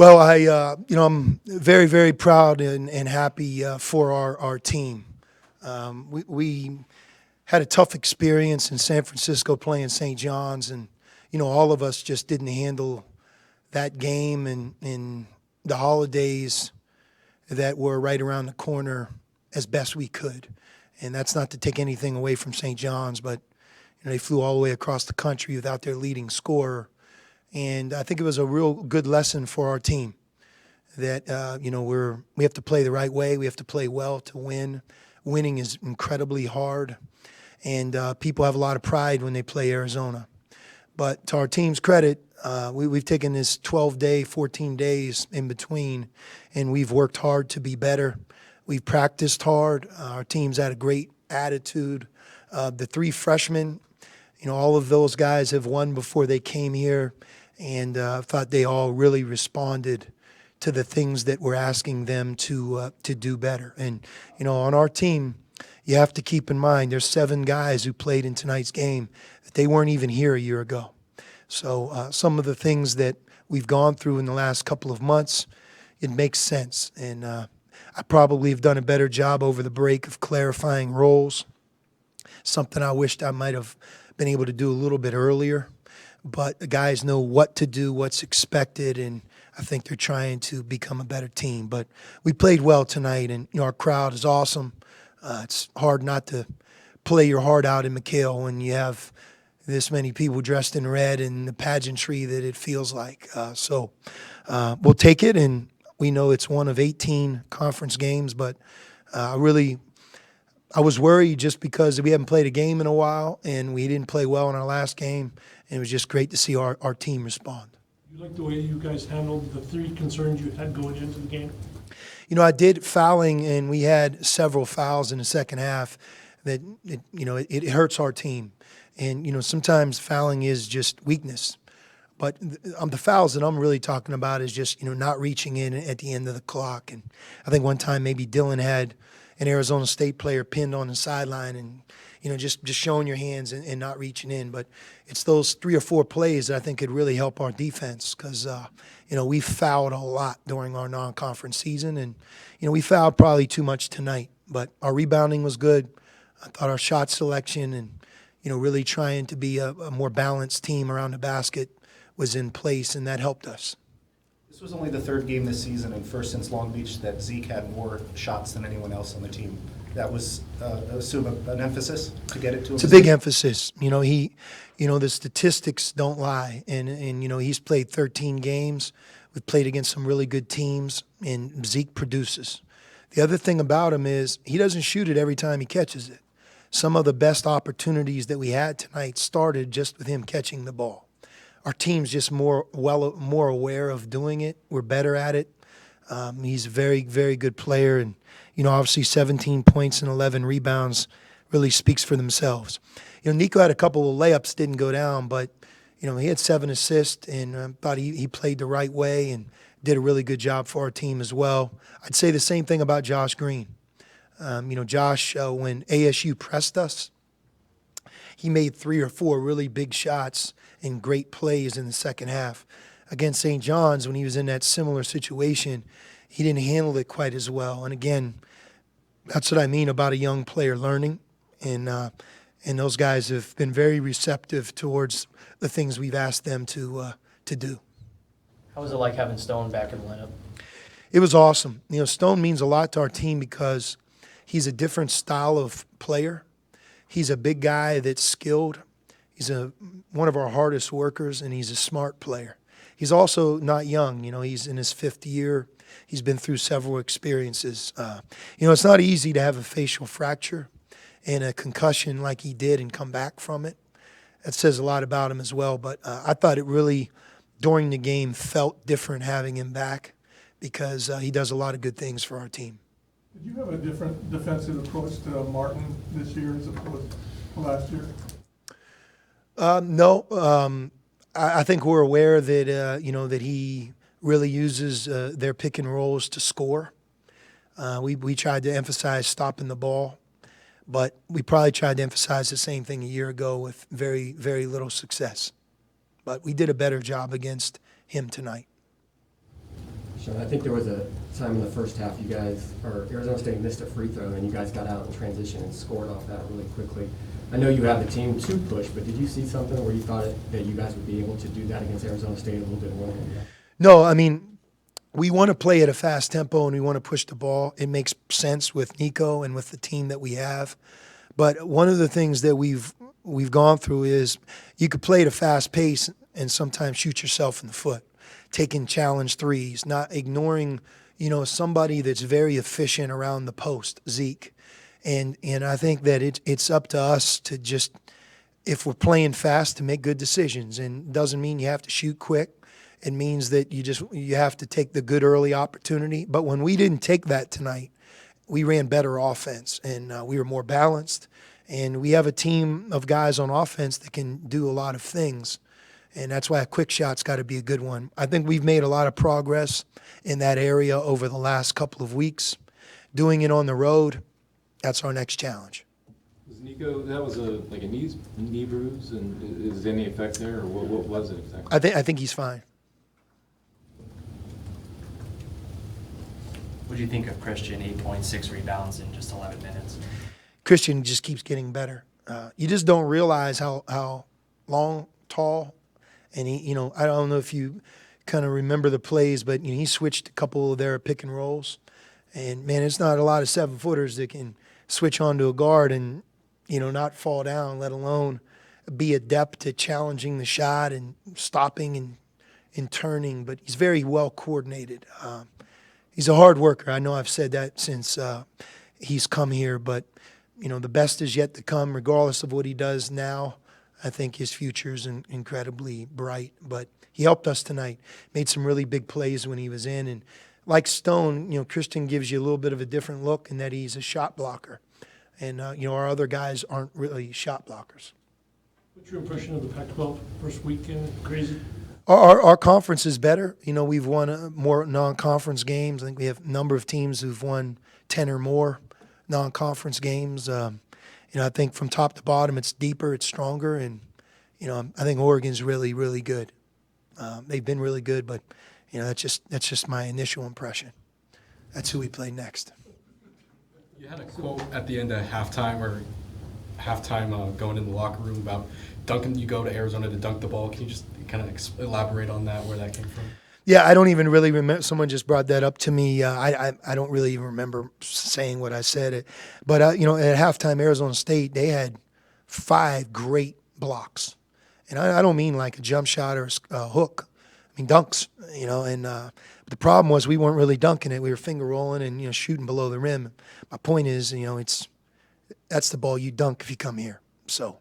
Well, I'm very, very proud and happy for our team. We had a tough experience in San Francisco playing St. John's, and all of us just didn't handle that game and the holidays that were right around the corner as best we could. And that's not to take anything away from St. John's, but they flew all the way across the country without their leading scorer. And I think it was a real good lesson for our team that we have to play the right way. We have to play well to win. Winning is incredibly hard, and people have a lot of pride when they play Arizona. But to our team's credit, we've taken this 12-day, 14 days in between, and we've worked hard to be better. We've practiced hard. Our team's had a great attitude. The three freshmen, all of those guys have won before they came here, and I thought they all really responded to the things that we're asking them to do better. And, on our team, you have to keep in mind there's 7 guys who played in tonight's game that they weren't even here a year ago. So some of the things that we've gone through in the last couple of months, it makes sense. And I probably have done a better job over the break of clarifying roles, something I wished I might have been able to do a little bit earlier. But the guys know what to do, what's expected, and I think they're trying to become a better team. But we played well tonight, and our crowd is awesome. It's hard not to play your heart out in McHale when you have this many people dressed in red and the pageantry that it feels like. So we'll take it, and we know it's one of 18 conference games. But I was worried just because we haven't played a game in a while, and we didn't play well in our last game, and it was just great to see our team respond. You like the way you guys handled the 3 concerns you had going into the game? I did fouling, and we had several fouls in the second half that, it hurts our team. And, sometimes fouling is just weakness. But the fouls that I'm really talking about is just, not reaching in at the end of the clock. And I think one time maybe Dylan had an Arizona State player pinned on the sideline and, just showing your hands and not reaching in. But it's those 3 or 4 plays that I think could really help our defense because, we fouled a lot during our non-conference season. And, we fouled probably too much tonight. But our rebounding was good. I thought our shot selection and, really trying to be a more balanced team around the basket was in place, and that helped us. This was only the 3rd game this season and first since Long Beach that Zeke had more shots than anyone else on the team. That was, assume, an emphasis to get it to him? It's a big emphasis. The statistics don't lie. And he's played 13 games. We've played against some really good teams, and Zeke produces. The other thing about him is he doesn't shoot it every time he catches it. Some of the best opportunities that we had tonight started just with him catching the ball. Our team's just more aware of doing it. We're better at it. He's a very, very good player, and obviously 17 points and 11 rebounds really speaks for themselves. Nico had a couple of layups didn't go down, but he had 7 assists, and thought he played the right way and did a really good job for our team as well. I'd say the same thing about Josh Green. Josh, when ASU pressed us, he made 3 or 4 really big shots and great plays in the second half. Against St. John's, when he was in that similar situation, he didn't handle it quite as well. And again, that's what I mean about a young player learning. And those guys have been very receptive towards the things we've asked them to do. How was it like having Stone back in the lineup? It was awesome. Stone means a lot to our team because he's a different style of player. He's a big guy that's skilled. He's one of our hardest workers, and he's a smart player. He's also not young. He's in his 5th year. He's been through several experiences. It's not easy to have a facial fracture and a concussion like he did and come back from it. That says a lot about him as well. But I thought it really, during the game, felt different having him back because he does a lot of good things for our team. Did you have a different defensive approach to Martin this year as opposed to last year? No. I think we're aware that that he really uses their pick and rolls to score. We tried to emphasize stopping the ball, but we probably tried to emphasize the same thing a year ago with very, very little success. But we did a better job against him tonight. Sean, I think there was a time in the first half you guys, or Arizona State missed a free throw, and you guys got out in transition and scored off that really quickly. I know you have the team to push, but did you see something where you thought that you guys would be able to do that against Arizona State a little bit more? No, I mean, we want to play at a fast tempo and we want to push the ball. It makes sense with Nico and with the team that we have. But one of the things that we've gone through is you could play at a fast pace and sometimes shoot yourself in the foot, taking challenge threes, not ignoring, somebody that's very efficient around the post, Zeke. And I think that it's up to us to just, if we're playing fast, to make good decisions. And it doesn't mean you have to shoot quick. It means that you have to take the good early opportunity. But when we didn't take that tonight, we ran better offense and we were more balanced. And we have a team of guys on offense that can do a lot of things. And that's why a quick shot's got to be a good one. I think we've made a lot of progress in that area over the last couple of weeks. Doing it on the road, that's our next challenge. Was Nico, that was a knee bruise, and is there any effect there, or what was it exactly? I think he's fine. What do you think of Christian? 8.6 rebounds in just 11 minutes. Christian just keeps getting better. You just don't realize how long, tall, and he, I don't know if you kind of remember the plays, but he switched a couple of their pick and rolls, and man, it's not a lot of 7-footers that can switch onto a guard and not fall down, let alone be adept at challenging the shot and stopping and turning. But he's very well coordinated. He's a hard worker. I know I've said that since he's come here, but the best is yet to come. Regardless of what he does now, I think his future is incredibly bright. But he helped us tonight. Made some really big plays when he was in, and like Stone, Christian gives you a little bit of a different look in that he's a shot blocker, and our other guys aren't really shot blockers. What's your impression of the Pac-12 first weekend? Crazy. Our conference is better. We've won more non-conference games. I think we have a number of teams who've won 10 or more non-conference games. I think from top to bottom, it's deeper, it's stronger, and I think Oregon's really, really good. They've been really good, but that's just my initial impression. That's who we play next. You had a quote at the end of halftime going in the locker room about dunking. You go to Arizona to dunk the ball. Can you just kind of elaborate on that, where that came from? Yeah, I don't even really remember. Someone just brought that up to me. I don't really even remember saying what I said. But, at halftime, Arizona State, they had 5 great blocks. And I don't mean like a jump shot or a hook. I mean dunks, and the problem was we weren't really dunking it. We were finger rolling and, shooting below the rim. My point is, that's the ball you dunk if you come here. So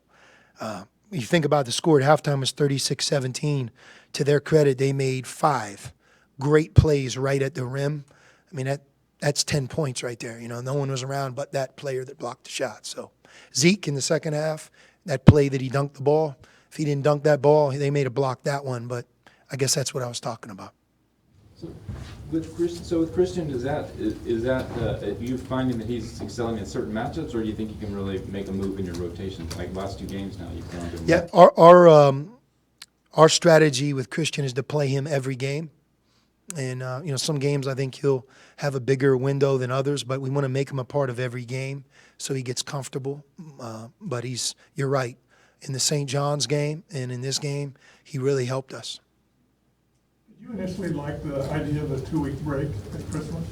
you think about the score at halftime was 36-17. To their credit, they made 5 great plays right at the rim. I mean, that's 10 points right there. No one was around but that player that blocked the shot. So Zeke in the second half, that play that he dunked the ball, if he didn't dunk that ball, they may have blocked that one. But I guess that's what I was talking about. So with Christian, is that you finding that he's excelling in certain matchups, or do you think you can really make a move in your rotation? Like last 2 games now, you've gone to him. Yeah, our strategy with Christian is to play him every game, and some games I think he'll have a bigger window than others, but we want to make him a part of every game so he gets comfortable. But you're right, in the St. John's game and in this game, he really helped us. Did you initially like the idea of a 2-week break at Christmas?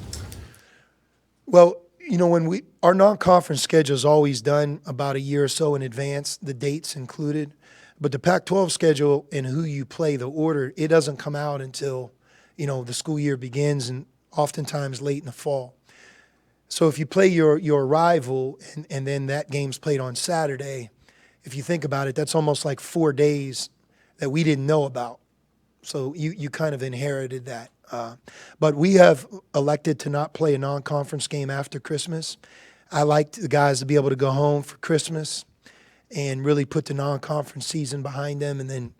Well, when our non-conference schedule is always done about a year or so in advance, the dates included. But the Pac-12 schedule and who you play, the order, it doesn't come out until, the school year begins, and oftentimes late in the fall. So if you play your rival and then that game's played on Saturday, if you think about it, that's almost like 4 days that we didn't know about. So you kind of inherited that. But we have elected to not play a non-conference game after Christmas. I like the guys to be able to go home for Christmas and really put the non-conference season behind them, and then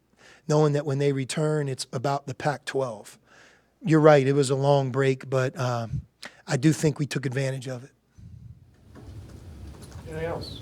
knowing that when they return, it's about the Pac-12. You're right, it was a long break, but I do think we took advantage of it. Anything else?